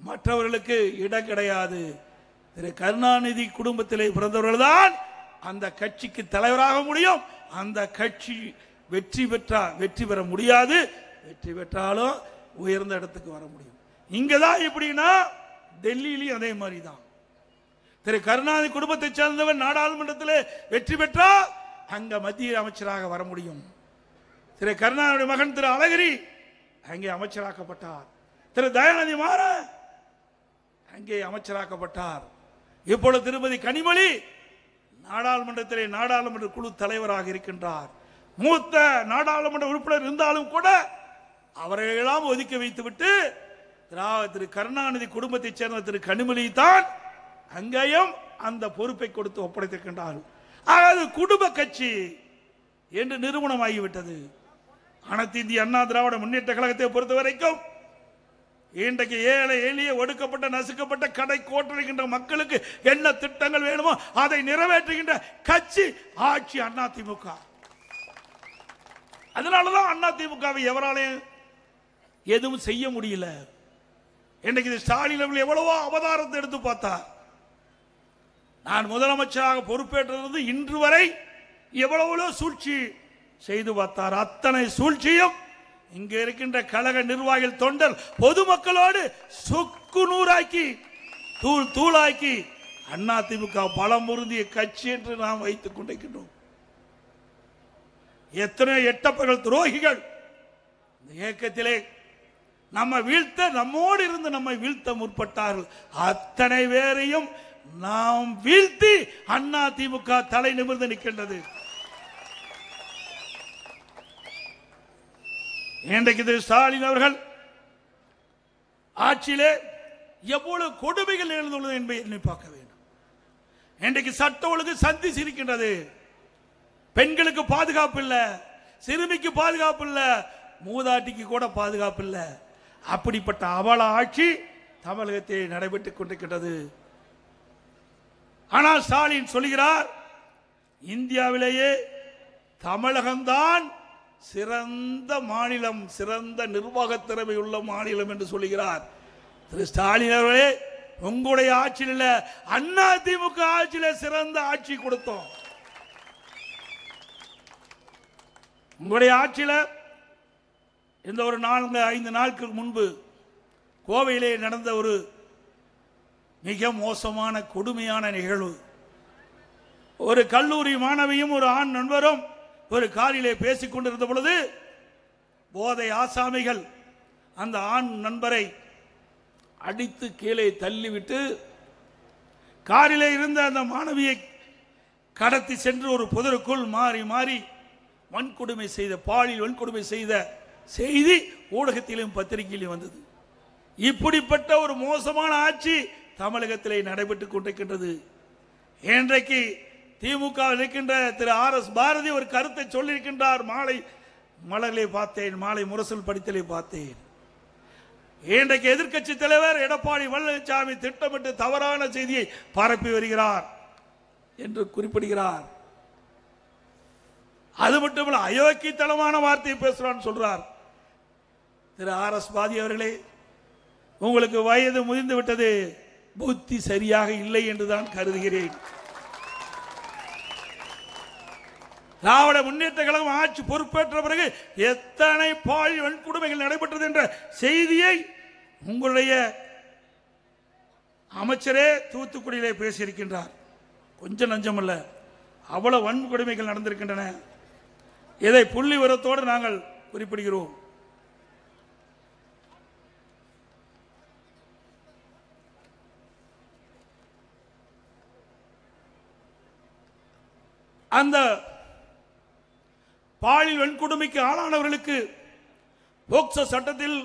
மற்றவர்களுக்கு இடம் கிடையாது. திரு கருணாநிதி குடும்பத்திலே பிறந்தவர்கள் தான் அந்த கட்சிக்கு தலைவராக முடியும். அந்த கட்சி வெற்றி பெற முடியாது. வெற்றி பெற்றாலும் உயர்ந்த இடத்துக்கு வர முடியும். இங்கதான் எப்படின்னா டெல்லியிலையும் அதே மாதிரி தான். திரு கருணாநிதி குடும்பத்தை சேர்ந்தவர் நாடாளுமன்றத்தில் வெற்றி பெற்றால் அங்க மத்திய அமைச்சராக வர முடியும். திரு கருணாநிதி மகன் திரு அழகிரி அங்கே அமைச்சராக்கப்பட்டார். திரு தயாநிதி மாறன் அங்கே அமைச்சராக்கப்பட்டார். இப்பொழுது திருமதி கனிமொழி நாடாளுமன்றத்திலே நாடாளுமன்ற குழு தலைவராக இருக்கின்றார். மூத்த நாடாளுமன்ற உறுப்பினர் இருந்தாலும் கூட அவர்களெல்லாம் ஒதுக்கி வைத்துவிட்டு திரு கருணாநிதி குடும்பத்தை சேர்ந்த திரு கனிமொழி தான் அங்கேயும் அந்த பொறுப்பை கொடுத்து ஒப்படைத்திருக்கின்றார். அதாவது குடும்ப கட்சி என்று நிறுவனமாகிவிட்டது. அனைத்து இந்திய அண்ணா திராவிட முன்னேற்ற கழகத்தை பொறுத்த வரைக்கும் இன்றைக்கு ஏழை எளிய ஒடுக்கப்பட்ட நசுக்கப்பட்ட கடை கோட்டளிக்கின்ற மக்களுக்கு என்ன திட்டங்கள் வேணுமோ அதை நிறைவேற்றுகின்ற கட்சி ஆட்சி அதிமுக. அதனாலதான் அதிமுகவை எவராலையும் எதுவும் செய்ய முடியல. இன்றைக்கு ஸ்டாலின் அவர்கள் எவ்வளவோ அவதாரத்தை எடுத்து பார்த்தார். நான் முதலமைச்சராக பொறுப்பேற்றது இன்று வரை எவ்வளவோ சூழ்ச்சி செய்து பார்த்தார். அத்தனை சூழ்ச்சியும் இங்க இருக்கின்ற கழக நிர்வாகிகள் தொண்டர் பொதுமக்களோடு சுக்கு நூறாக்கி தூள் தூளாக்கி அதிமுக பலம் பொருந்திய கட்சி என்று நாம் வைத்துக் கொண்டிருக்கின்றோம். எத்தனை எட்டப்பர்கள் துரோகிகள் இந்த இயக்கத்திலே நம்ம வீழ்த்த நம்மோடு இருந்து நம்மை வீழ்த்த முற்பட்டார்கள். அத்தனை பேரையும் நாம் வீழ்த்தி அதிமுக தலை நிமிர்ந்து நிற்கின்றது. இன்றைக்கு திரு ஸ்டாலின் அவர்கள் ஆட்சியிலே எவ்வளவு கொடுமைகள் நிகழ்ந்துள்ளது என்பதை எண்ணி பார்க்க வேண்டும். இன்றைக்கு சட்ட ஒழுங்கு சந்திச்சு இருக்கின்றது. பெண்களுக்கு பாதுகாப்பு இல்லை, சிறுமிக்கு பாதுகாப்பு இல்லை, மூதாட்டிக்கு கூட பாதுகாப்பு இல்லை. அப்படிப்பட்ட அவல ஆட்சி தமிழகத்தில் நடைபெற்றுக் கொண்டிருக்கின்றது. ஆனால் ஸ்டாலின் சொல்கிறார், இந்தியாவிலேயே தமிழகம்தான் சிறந்த மாநிலம், சிறந்த நிர்வாக திறமை உள்ள மாநிலம் என்று சொல்கிறார். திரு ஸ்டாலின் அவர்களே, உங்களுடைய ஆட்சியில் அதிமுக ஆட்சியில் சிறந்த ஆட்சி கொடுத்தோம். உங்களுடைய ஆட்சியில் இந்த ஒரு 4-5 நாட்களுக்கு முன்பு கோவையிலே நடந்த ஒரு மிக மோசமான கொடுமையான நிகழ்வு. ஒரு கல்லூரி மாணவியும் ஒரு ஆண் நண்பரும் ஒரு காரிலே பேசிக் கொண்டிருந்த பொழுது போதை ஆசாமிகள் அந்த ஆண் நண்பரை அடித்து கீழே தள்ளிவிட்டு காரிலே இருந்த அந்த மாணவியை கடத்தி சென்று ஒரு புதருக்குள் மாறி மாறி வன்கொடுமை செய்த, பாலியல் வன்கொடுமை செய்த செய்தி ஊடகத்திலும் பத்திரிகையிலும் வந்தது. இப்படிப்பட்ட ஒரு மோசமான ஆட்சி தமிழகத்திலே நடைபெற்றுக் கொண்டிருக்கின்றது. இன்றைக்கு திமுக இருக்கின்ற திரு RS பாரதி ஒரு கருத்தை சொல்லியிருக்கின்றார். மாலை மலரிலே பார்த்தேன், மாலை முரசல் படித்தலே பார்த்தேன். இன்றைக்கு எதிர்க்கட்சி தலைவர் எடப்பாடி பழனிசாமி திட்டமிட்டு தவறான செய்தியை பரப்பி வருகிறார் என்று குறிப்பிடுகிறார். அது மட்டுமல்ல, அயோக்கியத்தனமான வார்த்தையை பேசுறான்னு சொல்றார். திரு RS பாரதி அவர்களே, உங்களுக்கு வயது முதிர்ந்து விட்டது, புத்தி சரியாக இல்லை என்றுதான் கருதுகிறேன். திராவிட முன்னேற்ற கழகம் ஆட்சி பொறுப்பேற்ற பிறகு எத்தனை பாலியல் வன்கொடுமைகள் நடைபெற்றது என்ற செய்தியை உங்களுடைய அமைச்சரே தூத்துக்குடியிலே பேசியிருக்கின்றார். கொஞ்சம் நஞ்சமல்ல, அவ்வளவு வன்கொடுமைகள் நடந்திருக்கின்றன. இதை புள்ளி விவரத்தோடு நாங்கள் குறிப்பிடுகிறோம். அந்த பாலியல் வன்கொடுமைக்கு ஆளானவர்களுக்கு போக்சோ சட்டத்தில்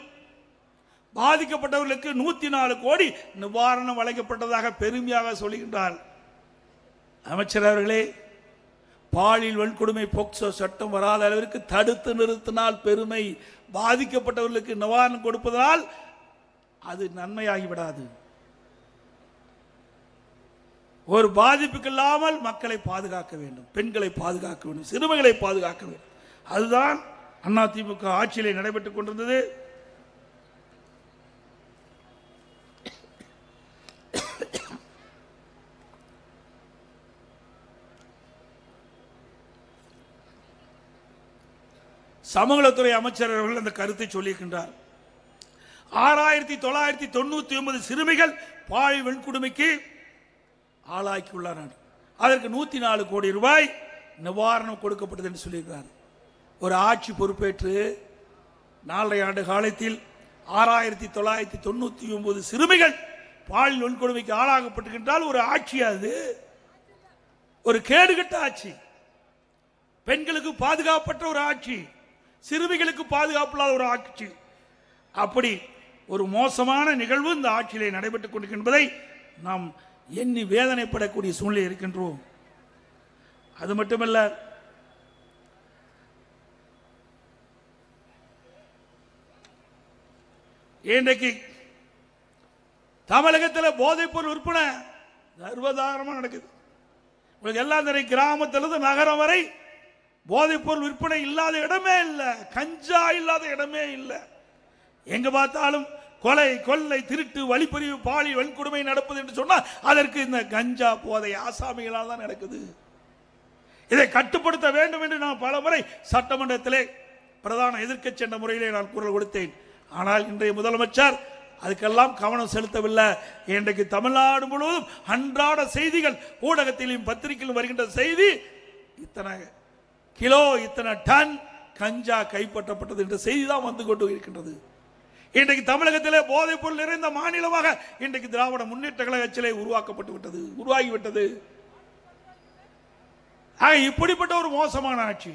பாதிக்கப்பட்டவர்களுக்கு 104 கோடி நிவாரணம் வழங்கப்பட்டதாக பெருமையாக சொல்கின்றார் அமைச்சர் அவர்களே. பாலியல் வன்கொடுமை போக்சோ சட்டம் வராத அளவிற்கு தடுத்து நிறுத்தினால் பெருமை, பாதிக்கப்பட்டவர்களுக்கு நிவாரணம் கொடுப்பதால் அது நன்மையாகிவிடாது. ஒரு பாதிப்புக்கு இல்லாமல் மக்களை பாதுகாக்க வேண்டும், பெண்களை பாதுகாக்க வேண்டும், சிறுமிகளை பாதுகாக்க வேண்டும். அதுதான் அதிமுக ஆட்சியிலே நடைபெற்றுக் கொண்டிருந்தது. சமூகத்துறை அமைச்சர் அவர்கள் அந்த கருத்தை சொல்லியிருக்கின்றார். 6999 சிறுமிகள் பாலியல் வன்கொடுமைக்கு ஆளாக்கியுள்ளார். அதற்கு 104 கோடி ரூபாய் நிவாரணம் கொடுக்கப்பட்டது என்று சொல்லியிருக்கிறார். ஒரு ஆட்சி பொறுப்பேற்று 4.5 ஆண்டு காலத்தில் 6999 சிறுமிகள் பாலியல் வன்கொடுமைக்கு ஆளாகப்பட்டிருக்கின்றால் ஒரு ஆட்சி, அது ஒரு கேடுகட்ட ஆட்சி. பெண்களுக்கு பாதுகாப்பற்ற ஒரு ஆட்சி, சிறுமிகளுக்கு பாதுகாப்பில்லாத ஒரு ஆட்சி. அப்படி ஒரு மோசமான நிகழ்வு இந்த ஆட்சியிலே நடைபெற்றுக் கொண்டிருக்கின்றதை நாம் எண்ணி வேதனைப்படக்கூடிய சூழ்நிலை இருக்கின்றோம். அது மட்டுமல்ல, இன்றைக்கு தமிழகத்தில் போதைப் பொருள் விற்பனை சர்வதாரணமாக நடக்குது. உங்களுக்கு எல்லாம் தெரியும், கிராமத்திலிருந்து நகரம் வரை போதைப் பொருள் விற்பனை இல்லாத இடமே இல்லை, கஞ்சா இல்லாத இடமே இல்லை. எங்க பார்த்தாலும் கொலை, கொள்ளை, திருட்டு, வழிப்பறிவு, பாலியல் வன்கொடுமை நடப்பது என்று சொன்னால் அதற்கு இந்த கஞ்சா போதை ஆசாமிகளால் தான் நடக்குது. இதை கட்டுப்படுத்த வேண்டும் என்று நான் பல முறை சட்டமன்றத்திலே பிரதான எதிர்க்கட்சி என்ற முறையிலே நான் குரல் கொடுத்தேன். ஆனால் இன்றைய முதலமைச்சர் அதுக்கெல்லாம் கவனம் செலுத்தவில்லை. இன்றைக்கு தமிழ்நாடு முழுவதும் அன்றாட செய்திகள், ஊடகத்திலும் பத்திரிகையிலும் வருகின்ற செய்தி, இத்தனை கிலோ, இத்தனை டன் கஞ்சா கைப்பற்றப்பட்டது என்ற செய்தி தான் வந்து கொண்டு இருக்கின்றது. இன்றைக்கு தமிழகத்திலே போதைப் பொருள் நிறைந்த மாநிலமாக இன்றைக்கு திராவிட முன்னேற்ற கழகத்திலே உருவாகிவிட்டது. இப்படிப்பட்ட ஒரு மோசமான ஆட்சி,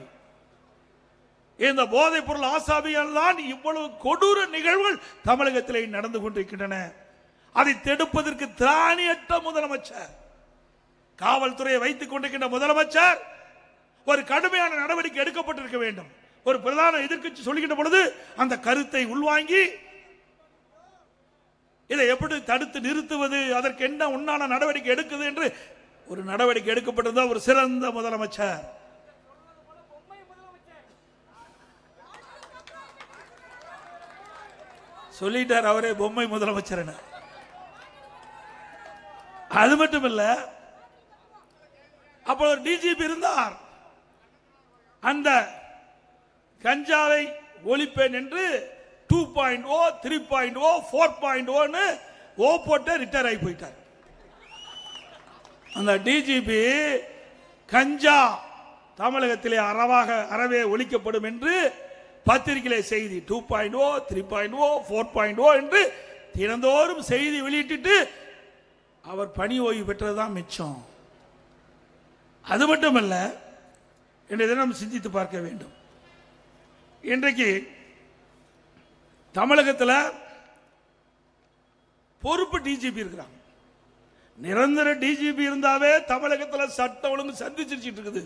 இந்த போதைப் பொருள் ஆசாமியால் தான் இவ்வளவு கொடூர நிகழ்வுகள் தமிழகத்திலே நடந்து கொண்டிருக்கின்றன. அதை தடுப்பதற்கு திராணியற்ற முதலமைச்சர், காவல்துறையை வைத்துக் கொண்டிருக்கின்ற முதலமைச்சர் ஒரு கடுமையான நடவடிக்கை எடுக்கப்பட்டிருக்க வேண்டும். ஒரு பிரதான எதிர்க்கட்சி சொல்லுகின்ற பொழுது அந்த கருத்தை உள்வாங்கி இதை எப்படி தடுத்து நிறுத்துவது, அதற்கு என்ன உண்டான நடவடிக்கை எடுக்குது என்று ஒரு நடவடிக்கை எடுக்கப்பட்டிருந்தால் ஒரு சிறந்த முதலமைச்சர். சொல்லிட்டார் அவரே பொம்மை முதலமைச்சர். அது மட்டும் இல்ல, அப்போ ஒரு டிஜிபி இருந்தார், அந்த கஞ்சாவை ஒழிப்பேன் என்று 2.0, 3.0, 4.0 ஓ போட்டு ரிட்டையர் ஆகி போயிட்டார். அந்த டிஜிபி கஞ்சா தமிழகத்திலே அறவே ஒழிக்கப்படும் என்று பத்திரிகையிலே செய்தி 2.0, 3.0, 4.0 என்று தினந்தோறும் செய்தி வெளியிட்டு அவர் பணி ஓய்வு பெற்றதுதான் மிச்சம். அது மட்டுமல்ல, இன்றைய தினம் சிந்தித்து பார்க்க வேண்டும். இன்றைக்கு தமிழகத்தில் பொறுப்பு டிஜிபி இருக்கிறாங்க. நிரந்தர டிஜிபி இருந்தாவே தமிழகத்தில் சட்ட ஒழுங்கு சந்திச்சிட்டு இருக்குது.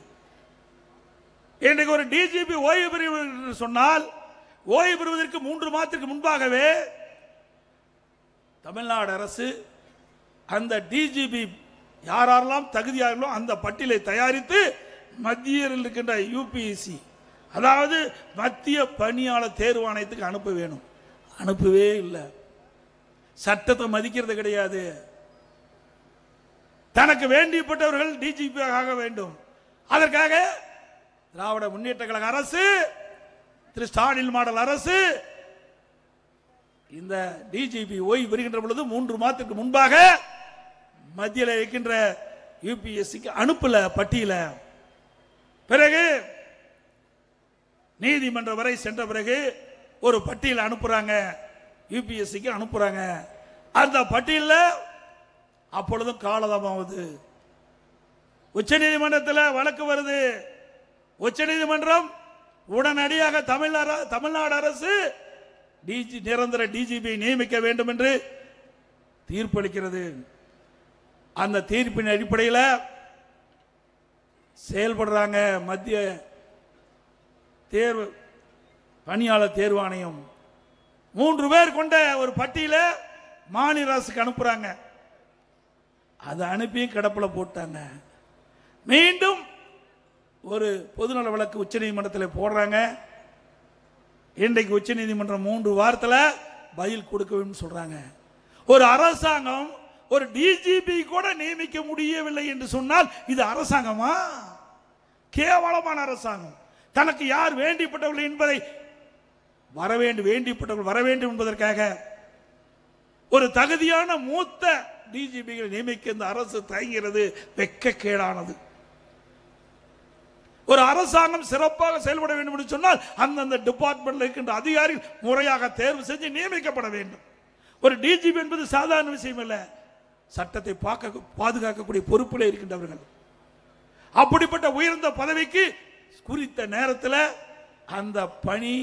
இன்றைக்கு ஒரு டிஜிபி ஓய்வு பெறுவது சொன்னால், ஓய்வு பெறுவதற்கு 3 மாதத்திற்கு முன்பாகவே தமிழ்நாடு அரசு அந்த டிஜிபி யாரெல்லாம் தகுதியார்களோ அந்த பட்டியலை தயாரித்து மத்தியில் இருக்கின்ற யூபிஎஸ்சி, அதாவது மத்திய பணியாளர் தேர்வாணையத்துக்கு அனுப்ப வேணும். அனுப்பவே இல்லை. சட்டத்தை மதிக்கிறது கிடையாது. தனக்கு வேண்டியப்பட்டவர்கள் டிஜிபி ஆக வேண்டும். அதற்காக திராவிட முன்னேற்ற கழக அரசு, திரு ஸ்டாலின் மாடல் அரசு இந்த டிஜிபி ஓய்வு பெறுகின்ற பொழுது 3 மாதத்துக்கு முன்பாக மத்தியில் இருக்கின்ற யூபிஎஸ்சிக்கு அனுப்பல பட்டியல. பிறகு நீதிமன்றம் வரை சென்ற பிறகு ஒரு பட்டியல் அனுப்புறாங்க, யூபிஎஸ்சிக்கு அனுப்புறாங்க. அந்த பட்டியலில் அப்பொழுதும் காலதாமமாகுது. உச்ச நீதிமன்றத்தில் வழக்கு வருது. உச்ச நீதிமன்றம் உடனடியாக தமிழ்நாடு அரசு நிரந்தர டிஜிபி நியமிக்க வேண்டும் என்று தீர்ப்பளிக்கிறது. அந்த தீர்ப்பின் அடிப்படையில் செயல்படுறாங்க மத்திய தேர்வு பணியாளர் தேர்வாணையம். 3 பேர் கொண்ட ஒரு பட்டியலை மாநில அரசுக்கு அனுப்புறாங்க. அதை அனுப்பி கிடப்பில் போட்டாங்க. மீண்டும் ஒரு பொதுநல வழக்கு உச்ச நீதிமன்றத்தில் போடுறாங்க. இன்றைக்கு உச்ச நீதிமன்றம் 3 வாரத்தில் பதில் கொடுக்க வேண்டும் சொல்றாங்க. ஒரு அரசாங்கம் ஒரு டிஜிபி கூட நியமிக்க முடியவில்லை என்று சொன்னால் இது அரசாங்கமா? கேவலமான அரசாங்கம். தனக்கு யார் வேண்டிப்பட்டவர்கள் என்பதை வேண்டிப்பட்டவர்கள் வர வேண்டும் என்பதற்காக ஒரு தகுதியான மூத்த டிஜிபிகளை நியமிக்க இந்த அரசு தயங்குகிறது. வெட்கக்கேடானது. ஒரு அரசாங்கம் சிறப்பாக செயல்பட வேண்டும் என்று சொன்னால் அந்தந்த டிபார்ட்மெண்ட்ல இருக்கின்ற அதிகாரிகள் முறையாக தேர்வு செஞ்சு நியமிக்கப்பட வேண்டும். ஒரு டிஜிபி என்பது சாதாரண விஷயம் அல்ல. சட்டத்தை பாதுகாக்கக்கூடிய பொறுப்பில் இருக்கின்றவர்கள். அப்படிப்பட்ட உயர்ந்த பதவிக்கு குறித்த நேரத்தில் அந்த பணி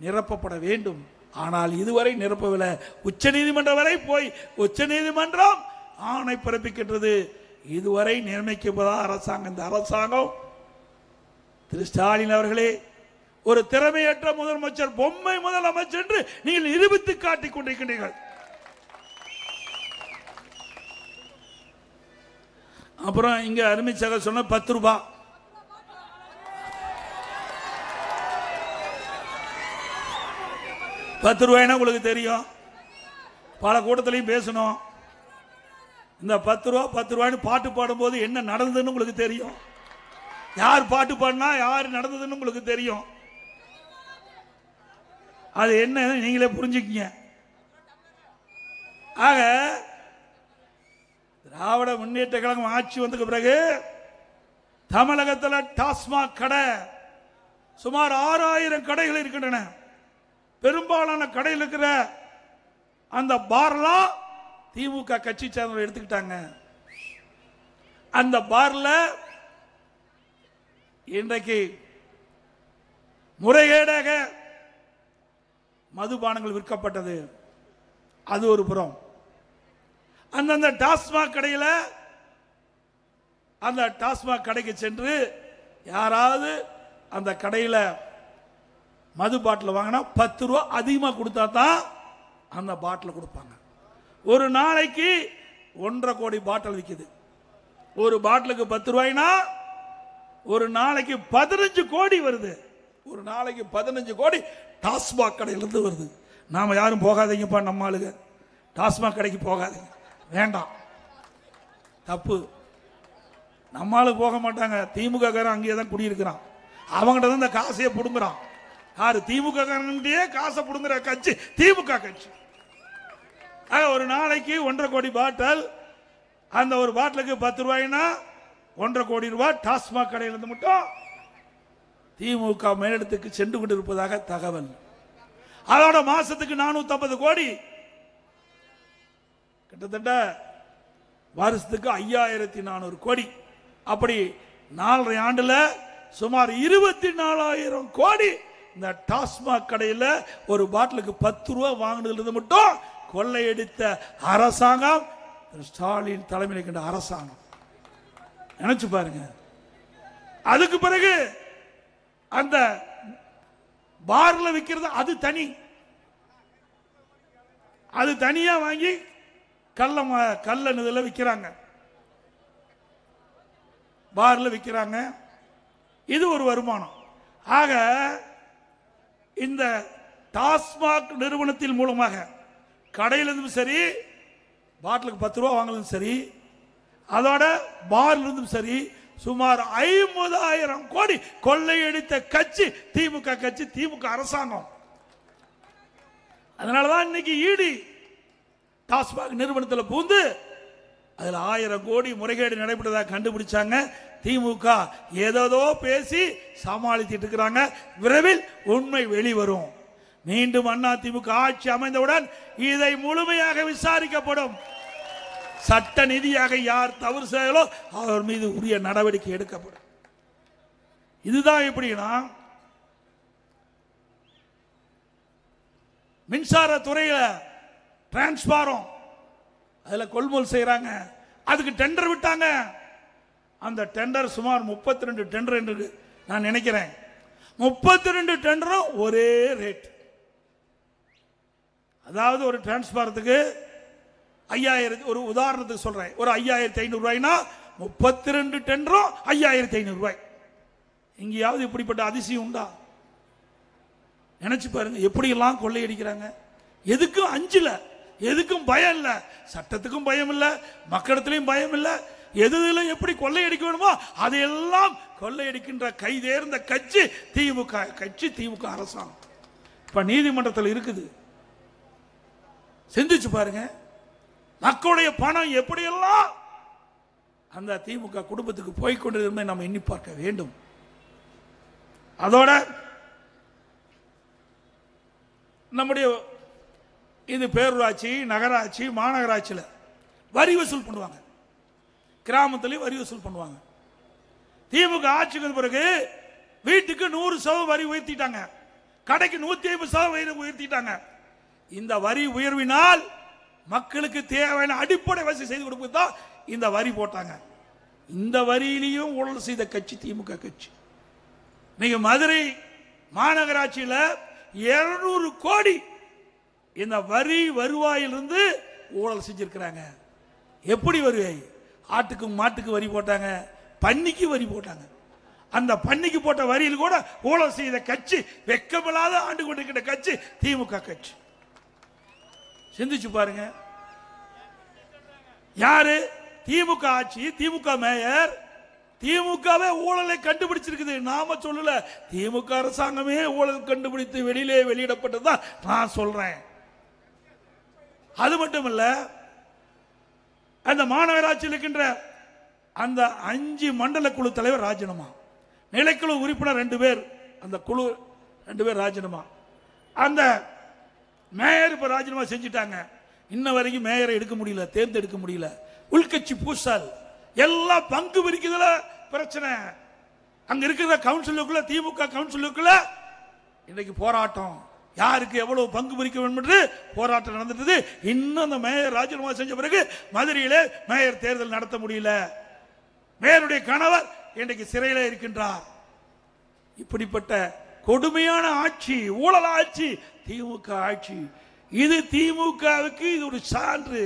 நிரப்பப்பட வேண்டும். ஆனால் இதுவரை நிரப்பவில்லை. உச்ச நீதிமன்றம் வரை போய் உச்ச நீதிமன்றம் ஆணை பிறப்பிக்கின்றது. இதுவரை நியமிக்கப்பதா அரசாங்கம். இந்த அரசாங்கம் திரு ஸ்டாலின் அவர்களே, ஒரு திறமையற்ற முதலமைச்சர், பொம்மை முதலமைச்சர் என்று நீங்கள் நிரூபித்து காட்டிக் கொண்டிருக்கின்றீர்கள். அப்புறம் இங்க அருமைச்சாக சொன்ன 10 ரூபாய், ₹10 உங்களுக்கு தெரியும். பல கூட்டத்திலையும் பேசணும். இந்த ₹10 பாட்டு பாடும்போது என்ன நடந்ததுன்னு உங்களுக்கு தெரியும். யார் பாட்டு பாடினா யார் நடந்ததுன்னு உங்களுக்கு தெரியும். அது என்ன நீங்களே புரிஞ்சுக்கீங்க. ஆக திராவிட முன்னேற்ற கழகம் ஆட்சி வந்ததுக்கு பிறகு தமிழகத்தில் டாஸ்மாக் கடை சுமார் 6000 கடைகள் இருக்கின்றன. பெரும்பாலான கடையில் இருக்கிற அந்த பார்லாம் திமுக கட்சி சேர்ந்தவர்கள் எடுத்துக்கிட்டாங்க. அந்த பார்ல இன்றைக்கு முறைகேடாக மதுபானங்கள் விற்கப்பட்டது. அது ஒரு புறம். அந்தந்த டாஸ்மாக் கடையில் அந்த டாஸ்மாக் கடைக்கு சென்று யாராவது அந்த கடையில் மது பாட்டில் வாங்கினா ₹10 அதிகமாக கொடுத்தா தான் அந்த பாட்டில் கொடுப்பாங்க. ஒரு நாளைக்கு 1.5 கோடி பாட்டில் விற்குது. ஒரு பாட்டிலுக்கு ₹10 ஒரு நாளைக்கு 15 கோடி வருது. ஒரு நாளைக்கு 15 கோடி டாஸ்மாக் கடையிலிருந்து வருது. நாம யாரும் போகாதீங்கப்பா, நம்ம ஆளுங்க டாஸ்மாக் கடைக்கு போகாதீங்க, வேண்டாம், தப்பு. நம்மளால போக மாட்டாங்க. திமுக காரன் அங்கேயே தான் குடியிருக்கிறான். அவங்ககிட்ட தான் இந்த காசையே புடுங்குறான். யாரு? திமுக காரன்கிட்டயே காசை புடுங்குற கட்சி திமுக கட்சி. ஒரு நாளைக்கு 1.5 கோடி பாட்டில். அந்த ஒரு பாட்டிலுக்கு ₹10 1.5 கோடி ரூபாய் டாஸ்மாக் கடையிலிருந்து மட்டும் திமுக மேலிடத்துக்கு சென்று கொண்டிருப்பதாக தகவல். அதோட மாசத்துக்கு 450 கோடி, கிட்டத்தட்ட வருஷத்துக்கு 5400 கோடி. அப்படி 4.5 ஆண்டுல சுமார் 24,000 கோடி இந்த டாஸ்மாக் கடையில் ஒரு பாட்டிலுக்கு ₹10 வாங்கினது மட்டும் கொள்ளையடித்த அரசாங்கம் ஸ்டாலின் தலைமையில் இருக்கின்ற அரசாங்கம். நினைச்சு பாருங்க. அதுக்கு பிறகு அந்த பார்ல விற்கிறது அது தனி. அது தனியா வாங்கி கள்ள நிதியில் விற்கிறாங்க, பார்ல விற்கிறாங்க. இது ஒரு வருமானம். ஆக இந்த டாஸ்மாக் நிறுவனத்தின் மூலமாக கடையிலிருந்தும் சரி, பாட்டிலுக்கு ₹10 வாங்கலும் சரி, அதோட பார்ல இருந்தும் சரி, சுமார் 50,000 கோடி கொள்ளையடித்த கட்சி திமுக கட்சி, திமுக அரசாங்கம். அதனாலதான் இன்னைக்கு ஈடி டாஸ்மாக் நிறுவனத்தில் பூந்து அதில் 1000 கோடி முறைகேடு நடைபெற்றதாக கண்டுபிடிச்சாங்க. திமுக ஏதோ பேசி சமாளித்துட்டு இருக்கிறாங்க. விரைவில் உண்மை வெளிவரும். மீண்டும் அதிமுக ஆட்சி அமைந்தவுடன் இதை முழுமையாக விசாரிக்கப்படும். சட்ட நிதியாக யார் தவறு செய்யலோ அவர் மீது உரிய நடவடிக்கை எடுக்கப்படும். இதுதான் எப்படின்னா, மின்சாரத்துறையில் டிரான்ஸ்பாரம் அதில் கொள்முதல் செய்யறாங்க. அதுக்கு டெண்டர் விட்டாங்க. அந்த டெண்டர் சுமார் 32 டெண்டர் என்று நான் நினைக்கிறேன். 32 டெண்டரும் ஒரே ரேட். அதாவது ஒரு டிரான்ஸ்பாரத்துக்கு 5000, ஒரு உதாரணத்துக்கு சொல்றேன், ஒரு 5500 ரூபாய்னா 32 டெண்டரும் 5500 ரூபாய். எங்கேயாவது இப்படிப்பட்ட அதிசயம் உண்டா? நினைச்சு பாருங்க எப்படி எல்லாம் கொள்ளையடிக்கிறாங்க. எதுக்கும் அஞ்சல, எதுக்கும் பயம் இல்ல, சட்டத்துக்கும் பயம் இல்ல, மக்களிடத்திலையும் பயம் இல்ல. எதுல எப்படி கொள்ளையடிக்க வேணுமோ அதையெல்லாம் கொள்ளையடிக்கின்ற கைதேர்ந்த கட்சி திமுக கட்சி, திமுக அரசாங்கம். இப்ப நீதிமன்றத்தில் இருக்குது. சிந்திச்சு பாருங்க, மக்களுடைய பணம் எப்படியெல்லாம் அந்த திமுக குடும்பத்துக்கு போய்கொண்டிருந்ததை நாம் எண்ணி பார்க்க வேண்டும். அதோட நம்முடைய இது பேரூராட்சி, நகராட்சி, மாநகராட்சியில் வரி வசூல் பண்ணுவாங்க, கிராமத்திலையும் வரி வசூல் பண்ணுவாங்க. திமுக ஆட்சிக்கு பிறகு வீட்டுக்கு 100% வரி உயர்த்திட்டாங்க, கடைக்கு 150% வரி உயர்த்திட்டாங்க. இந்த வரி உயர்வினால் மக்களுக்கு தேவையான அடிப்படை வசதி செய்து கொடுப்பதுதான் இந்த வரி போட்டாங்க. இந்த வரியிலையும் ஊழல் செய்த கட்சி திமுக கட்சி. நீங்க மதுரை மாநகராட்சியில் 200 கோடி இந்த வரி வருவாயிலிருந்து ஊழல் செஞ்சிருக்கிறாங்க. எப்படி வருவாய்? ஆட்டுக்கு மாட்டுக்கு வரி போட்டாங்க, பன்னிக்கு வரி போட்டாங்க. அந்த பன்னிக்கு போட்ட வரியில் கூட ஊழல் செய்த கட்சி, வெட்கமில்லாத ஆண்டு கொண்டிருக்கிற கட்சி திமுக கட்சி. சிந்திச்சு பாருங்க, யாரு? திமுக ஆட்சி, திமுக மேயர், திமுகவே ஊழலை கண்டுபிடிச்சிருக்குது. நாம சொல்லல, திமுக அரசாங்கமே ஊழல் கண்டுபிடித்து வெளியிலே வெளியிடப்பட்டதுதான் நான் சொல்றேன். அது மட்டுமல்ல, அந்த மாநகராட்சியில் இருக்கின்ற அந்த 5 மண்டல குழு தலைவர் ராஜினாமா, நிலைக்குழு உறுப்பினர் 2 பேர், அந்த குழு 2 பேர் ராஜினாமா. அந்த மேயர் இப்ப ராஜினாமா செஞ்சிட்டாங்க. இன்ன வரைக்கும் மேயரை எடுக்க முடியல, தேர்ந்தெடுக்க முடியல. உள்கட்சி பூசல், எல்லாம் பங்கு பிரிக்கிறதுல பிரச்சனை. அங்க இருக்கிற கவுன்சிலுக்குள்ள, திமுக கவுன்சிலுக்குள்ள இன்னைக்கு போராட்டம், யாருக்கு எவ்வளவு பங்கு பிரிக்க வேண்டும் என்று போராட்டம் நடந்துட்டு. இன்னும் அந்த மேயர் ராஜினாமா செஞ்ச பிறகு மதுரையிலே மேயர் தேர்தல் நடத்த முடியல. மேயருடைய கணவர் இன்றைக்கு சிறையில் இருக்கின்றார். இப்படிப்பட்ட கொடுமையான ஆட்சி, ஊழல் ஆட்சி திமுக ஆட்சி. இது திமுகவுக்கு இது ஒரு சான்று.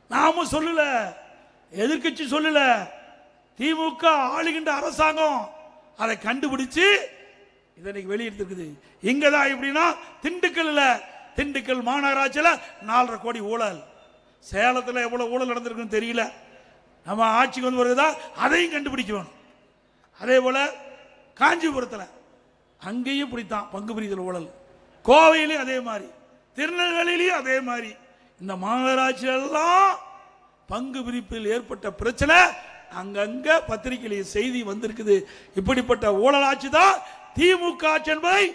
நாம சொல்லல, எதிர்கட்சி சொல்லல, திமுக ஆளுகின்ற அரசாங்கம் அதை கண்டுபிடிச்சு இதனைக்கு வெளியிட்டிருக்குது. இங்கதான் எப்படின்னா, திண்டுக்கல் மாநகராட்சியில் 4.5 கோடி ஊழல். சேலத்தில் எவ்வளவு ஊழல் நடந்திருக்குன்னு தெரியல. நம்ம ஆட்சிக்கு வந்து வருதுதான் அதையும் கண்டுபிடிக்க வேணும். அதே போல காஞ்சிபுரத்தில் அங்கேயும் இப்படித்தான் பங்கு பிரித்தல் ஊழல். கோவையிலையும் அதே மாதிரி, திருநெல்வேலியிலையும் அதே மாதிரி. இந்த மாநகராட்சியெல்லாம் பங்கு பிரிப்பில் ஏற்பட்ட பிரச்சனை அங்கங்க பத்திரிகையில் செய்தி வந்திருக்குது. இப்படிப்பட்ட ஊழல் ஆட்சி தான் திமுக ஆட்சி என்பதை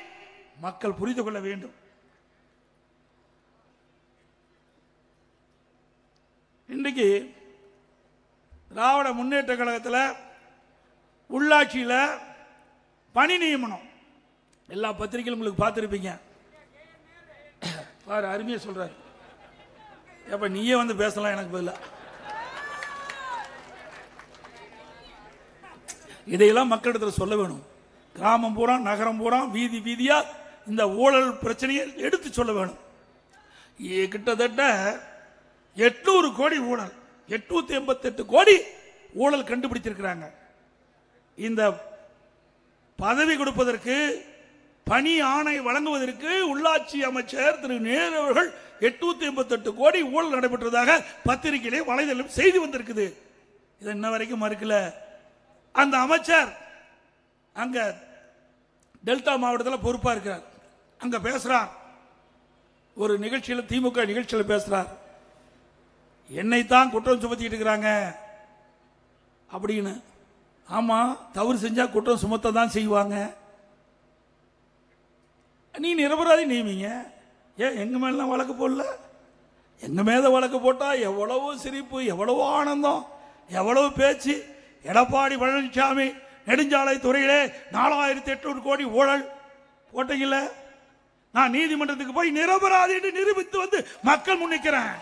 மக்கள் புரிந்து கொள்ள வேண்டும். இன்றைக்கு திராவிட முன்னேற்ற கழகத்தில் உள்ளாட்சியில் பணி நியமனம் எல்லா பத்திரிகைகளும் உங்களுக்கு பார்த்துருப்பீங்க. பாரு, அருமையா சொல்றாரு. அப்ப நீயே வந்து பேசலாம் எனக்கு பதிலா. இதையெல்லாம் மக்களிடத்தில் சொல்ல வேணும். கிராமம் பூரா, நகரம் பூரா, வீதி வீதியா இந்த ஊழல் பிரச்சனையை எடுத்து சொல்ல வேணும். கிட்டத்தட்ட 800 கோடி ஊழல், 888 கோடி ஊழல் கண்டுபிடிச்சிருக்கிறாங்க. இந்த பதவி கொடுப்பதற்கு, பணி ஆணை வழங்குவதற்கு உள்ளாட்சி அமைச்சர் திரு நேரு அவர்கள் 888 கோடி ஊழல் நடைபெற்றதாக பத்திரிகையிலே வலைதளம் செய்தி வந்திருக்குது. இது இன்ன வரைக்கும் மறுக்கல. அந்த அமைச்சர் அங்க டெல்டா மாவட்டத்தில் பொறுப்பா இருக்கிறார். அங்க பேசுறார், ஒரு நிகழ்ச்சியில், திமுக நிகழ்ச்சியில் பேசுறார். என்னைத்தான் குற்றம் சுமத்திட்டு இருக்கிறாங்க அப்படின்னு. ஆமா, தவறு செஞ்சா குற்றம் சுமத்த தான் செய்வாங்க. நீ நிரபராதி நியமிங்க. ஏன் எங்க மேல வழக்கு போடல? எங்க மேல வழக்கு போட்டா எவ்வளவு சிரிப்பு, எவ்வளவு ஆனந்தம், எவ்வளவு பேச்சு. எடப்பாடி பழனிசாமி நெடுஞ்சாலை துறையிலே 4800 கோடி ஊழல் போட்டீங்கல்ல, நான் நீதிமன்றத்துக்கு போய் நிரபராதி என்று நிரூபித்து வந்து மக்கள் முன்னிக்கிறேன்.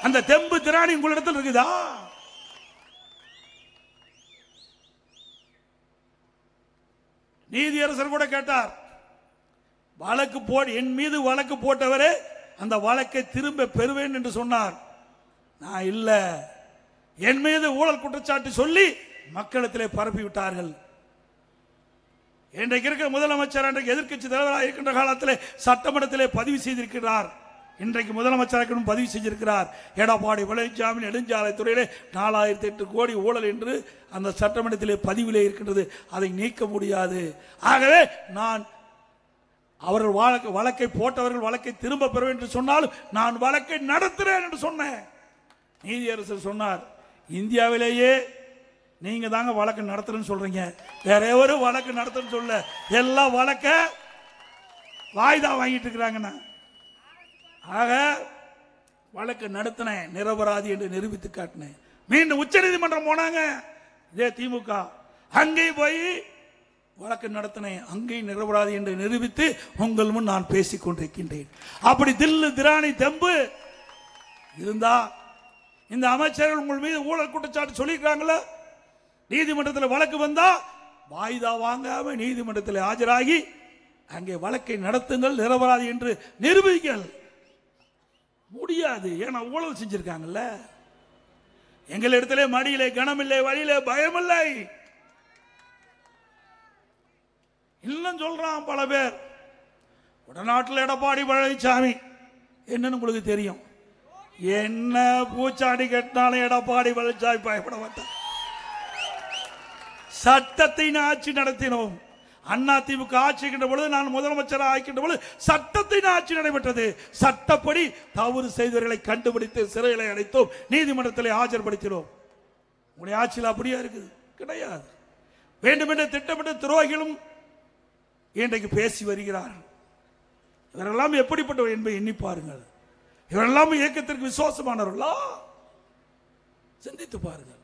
அந்த தெம்பு திராணி உங்களிடத்தில் இருக்குதா? நீதியரசர் கூட கேட்டார், வழக்கு போடு, என் மீது வழக்கு போட்டவரே அந்த வழக்கை திரும்ப பெறுவேன் என்று சொன்னார். நான் இல்ல, என் மீது ஊழல் குற்றச்சாட்டு சொல்லி மக்களிடத்திலே பரப்பி விட்டார்கள். இன்றைக்கு இருக்கிற முதலமைச்சர், அன்றைக்கு எதிர்க்கட்சி தலைவராக இருக்கின்ற காலத்திலே சட்டமன்றத்திலே பதிவு செய்திருக்கிறார். இன்றைக்கு முதலமைச்சராக பதிவு செஞ்சிருக்கிறார். எடப்பாடி பழனிசாமி நெடுஞ்சாலை துறையிலே 4008 கோடி ஊழல் என்று அந்த சட்டமன்றத்திலே பதிவிலே இருக்கின்றது. அதை நீக்க முடியாது. ஆகவே நான் அவர்கள் வழக்கை போட்டவர்கள் வழக்கை திரும்ப பெற என்று சொன்னாலும் நான் வழக்கை நடத்துறேன் என்று சொன்னேன். நீதியரசர் சொன்னார், இந்தியாவிலேயே நீங்க தாங்க வழக்கு நடத்துறேன்னு சொல்றீங்க, வேற எவரும் வழக்கு நடத்துன்னு சொல்ல, எல்லா வழக்க வாய்தா வாங்கிட்டு இருக்கிறாங்கண்ணா. ஆக வழக்கு நடத்தினேன், நிரபராதி என்று நிரூபித்து காட்டினேன். மீண்டும் உச்ச நீதிமன்றம் போனாங்க இதே திமுக, அங்கே போய் வழக்கு நடத்தினேன், அங்கே நிரபராதி என்று நிரூபித்து உங்கள் முன் நான் பேசிக் கொண்டிருக்கின்றேன். அப்படி தில்லு திராணி தெம்பு இருந்தா இந்த அமைச்சர்கள் உங்கள் மீது ஊழல் குற்றச்சாட்டு சொல்லியிருக்காங்களா? நீதிமன்றத்தில் வழக்கு வந்தா வாய்தா வாங்காம நீதிமன்றத்தில் ஆஜராகி அங்கே வழக்கை நடத்துங்கள், நிரபராதி என்று நிரூபிங்கள். முடியாது, ஏன்னா ஊழல் செஞ்சிருக்காங்கல்ல. எங்கள் இடத்துல மடியிலே கனமில்லை, வழியிலே பயமில்லை. இன்னும் சொல்றான் பல பேர், வடநாட்டில் எடப்பாடி பழனிசாமி என்னன்னு உங்களுக்கு தெரியும். என்ன பூச்சாடி கட்டினாலும் எடப்பாடி பழனிசாமி பயப்பட மாட்டார். சட்டத்தின் ஆட்சி நடத்தினோம். அண்ணா திமுக ஆட்சிக்கின்ற பொழுது, நான் முதலமைச்சராக ஆக்கின்ற பொழுது சட்டத்தின் ஆட்சி நடைபெற்றது. சட்டப்படி தவறு செய்தவர்களை கண்டுபிடித்து சிறைகளை அடைத்தோம், நீதிமன்றத்தில் ஆஜர்படுத்தினோம். உங்களுடைய ஆட்சியில் அப்படியா இருக்குது? கிடையாது. வேண்டுமென்று திட்டமிட்ட துரோகிகளும் இன்றைக்கு பேசி வருகிறார்கள். இவரெல்லாம் எப்படிப்பட்டவர் என்பதை எண்ணி பாருங்கள். இவரெல்லாம் இயக்கத்திற்கு விசுவாசமானவர்களா? சிந்தித்து பாருங்கள்.